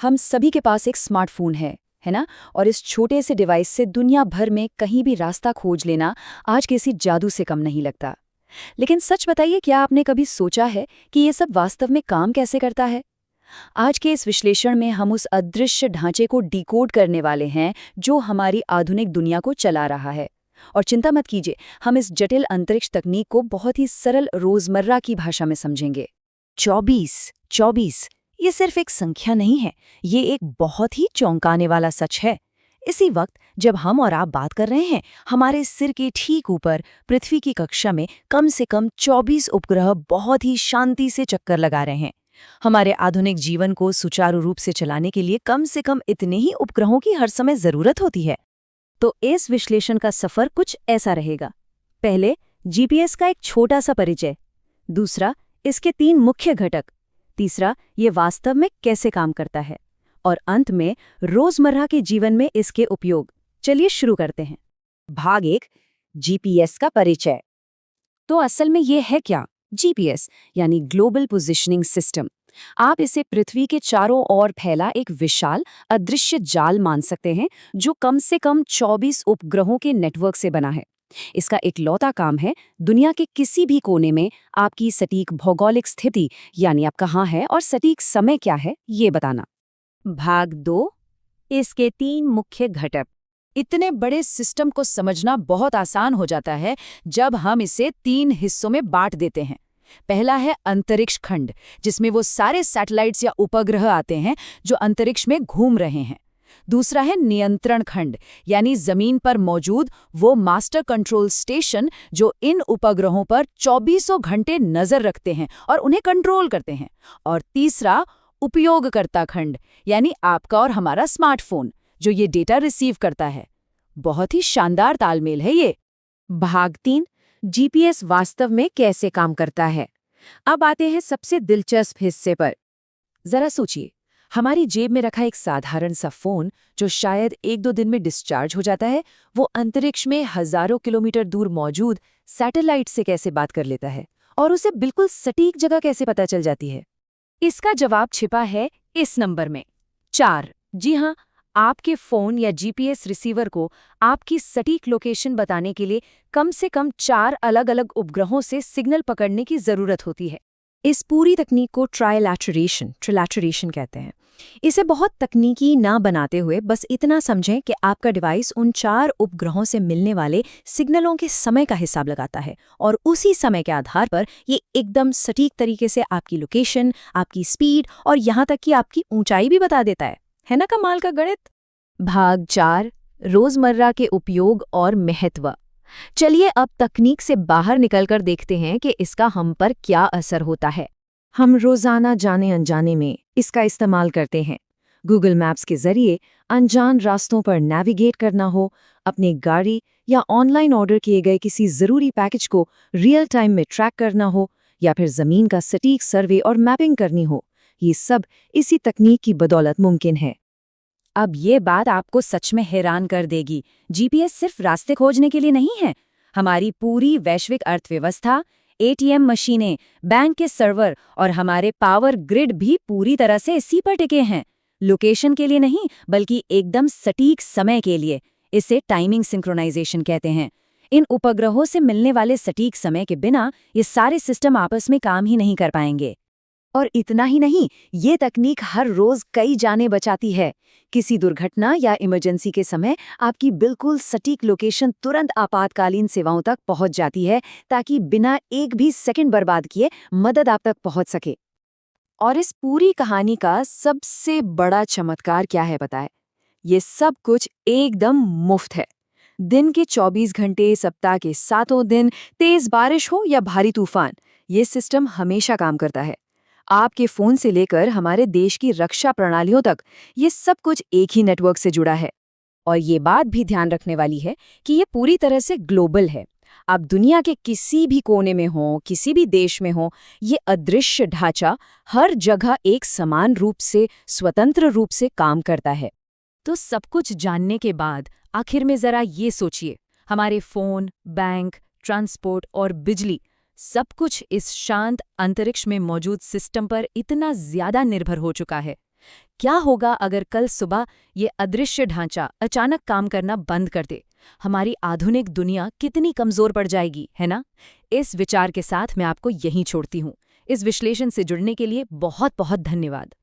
हम सभी के पास एक स्मार्टफोन है ना? और इस छोटे से डिवाइस से दुनिया भर में कहीं भी रास्ता खोज लेना आज किसी जादू से कम नहीं लगता। लेकिन सच बताइए, क्या आपने कभी सोचा है कि ये सब वास्तव में काम कैसे करता है? आज के इस विश्लेषण में हम उस अदृश्य ढांचे को डिकोड करने वाले हैं जो हमारी आधुनिक दुनिया को चला रहा है। और चिंता मत कीजिए, हम इस जटिल अंतरिक्ष तकनीक को बहुत ही सरल रोजमर्रा की भाषा में समझेंगे। 24 ये सिर्फ एक संख्या नहीं है, ये एक बहुत ही चौंकाने वाला सच है। इसी वक्त जब हम और आप बात कर रहे हैं, हमारे सिर के ठीक ऊपर पृथ्वी की कक्षा में कम से कम 24 उपग्रह बहुत ही शांति से चक्कर लगा रहे हैं। हमारे आधुनिक जीवन को सुचारू रूप से चलाने के लिए कम से कम इतने ही उपग्रहों की हर समय जरूरत होती है। तो इस विश्लेषण का सफर कुछ ऐसा रहेगा। पहले जीपीएस का एक छोटा सा परिचय, दूसरा इसके 3 मुख्य घटक, तीसरा ये वास्तव में कैसे काम करता है, और अंत में रोजमर्रा के जीवन में इसके उपयोग। चलिए शुरू करते हैं। भाग 1, जीपीएस का परिचय। तो असल में ये है क्या? जीपीएस यानी ग्लोबल पोजिशनिंग सिस्टम। आप इसे पृथ्वी के चारों ओर फैला एक विशाल अदृश्य जाल मान सकते हैं जो कम से कम 24 उपग्रहों के नेटवर्क से बना है। इसका इकलौता काम है दुनिया के किसी भी कोने में आपकी सटीक भौगोलिक स्थिति, यानी आप कहाँ हैं और सटीक समय क्या है, ये बताना। भाग 2, इसके 3 मुख्य घटक। इतने बड़े सिस्टम को समझना बहुत आसान हो जाता है जब हम इसे 3 हिस्सों में बांट देते हैं। पहला है अंतरिक्ष खंड, जिसमें वो सारे सैटेलाइट्स या उपग्रह आते हैं जो अंतरिक्ष में घूम रहे हैं। दूसरा है नियंत्रण खंड, यानी जमीन पर मौजूद वो मास्टर कंट्रोल स्टेशन जो इन उपग्रहों पर 24 घंटे नजर रखते हैं और उन्हें कंट्रोल करते हैं। और तीसरा उपयोगकर्ता खंड, यानी आपका और हमारा स्मार्टफोन, जो ये डेटा रिसीव करता है। बहुत ही शानदार तालमेल है ये। भाग 3, जीपीएस वास्तव में कैसे काम करता है। अब आते हैं सबसे दिलचस्प हिस्से पर। जरा सोचिए, हमारी जेब में रखा एक साधारण सा फोन जो शायद 1-2 दिन में डिस्चार्ज हो जाता है, वो अंतरिक्ष में हजारों किलोमीटर दूर मौजूद सैटेलाइट से कैसे बात कर लेता है और उसे बिल्कुल सटीक जगह कैसे पता चल जाती है। इसका जवाब छिपा है इस नंबर में, 4। जी हाँ, आपके फोन या जीपीएस रिसीवर को आपकी सटीक लोकेशन बताने के लिए कम से कम 4 अलग-अलग उपग्रहों से सिग्नल पकड़ने की जरूरत होती है। इस पूरी तकनीक को ट्रिलैटरेशन कहते हैं। इसे बहुत तकनीकी ना बनाते हुए बस इतना समझें कि आपका डिवाइस उन 4 उपग्रहों से मिलने वाले सिग्नलों के समय का हिसाब लगाता है और उसी समय के आधार पर ये एकदम सटीक तरीके से आपकी लोकेशन, आपकी स्पीड और यहाँ तक कि आपकी ऊंचाई भी बता देता है ना कमाल का गणित। भाग 4, रोजमर्रा के उपयोग और महत्व। चलिए अब तकनीक से बाहर निकलकर देखते हैं कि इसका हम पर क्या असर होता है। हम रोजाना जाने अनजाने में इसका इस्तेमाल करते हैं। गूगल मैप्स के जरिए अनजान रास्तों पर नेविगेट करना हो, अपनी गाड़ी या ऑनलाइन ऑर्डर किए गए किसी जरूरी पैकेज को रियल टाइम में ट्रैक करना हो, या फिर जमीन का सटीक सर्वे और मैपिंग करनी हो, ये सब इसी तकनीक की बदौलत मुमकिन है। अब ये बात आपको सच में हैरान कर देगी। जीपीएस सिर्फ रास्ते खोजने के लिए नहीं है। हमारी पूरी वैश्विक अर्थव्यवस्था, एटीएम मशीनें, बैंक के सर्वर और हमारे पावर ग्रिड भी पूरी तरह से इसी पर टिके हैं। लोकेशन के लिए नहीं, बल्कि एकदम सटीक समय के लिए। इसे टाइमिंग सिंक्रोनाइजेशन कहते हैं। इन उपग्रहों से मिलने वाले सटीक समय के बिना ये सारे सिस्टम आपस में काम ही नहीं कर पाएंगे। और इतना ही नहीं, ये तकनीक हर रोज कई जानें बचाती है। किसी दुर्घटना या इमरजेंसी के समय आपकी बिल्कुल सटीक लोकेशन तुरंत आपातकालीन सेवाओं तक पहुंच जाती है, ताकि बिना एक भी सेकंड बर्बाद किए मदद आप तक पहुंच सके। और इस पूरी कहानी का सबसे बड़ा चमत्कार क्या है पता है? ये सब कुछ एकदम मुफ्त है। दिन के 24 घंटे, सप्ताह के 7 दिन, तेज बारिश हो या भारी तूफान, ये सिस्टम हमेशा काम करता है। आपके फोन से लेकर हमारे देश की रक्षा प्रणालियों तक ये सब कुछ एक ही नेटवर्क से जुड़ा है। और ये बात भी ध्यान रखने वाली है कि ये पूरी तरह से ग्लोबल है। आप दुनिया के किसी भी कोने में हो, किसी भी देश में हो, ये अदृश्य ढांचा हर जगह एक समान रूप से, स्वतंत्र रूप से काम करता है। तो सब कुछ जानने के बाद आखिर में जरा ये सोचिए, हमारे फोन, बैंक, ट्रांसपोर्ट और बिजली, सब कुछ इस शांत अंतरिक्ष में मौजूद सिस्टम पर इतना ज्यादा निर्भर हो चुका है क्या होगा अगर कल सुबह ये अदृश्य ढांचा अचानक काम करना बंद कर दे? हमारी आधुनिक दुनिया कितनी कमजोर पड़ जाएगी, है ना? इस विचार के साथ मैं आपको यहीं छोड़ती हूँ। इस विश्लेषण से जुड़ने के लिए बहुत बहुत धन्यवाद।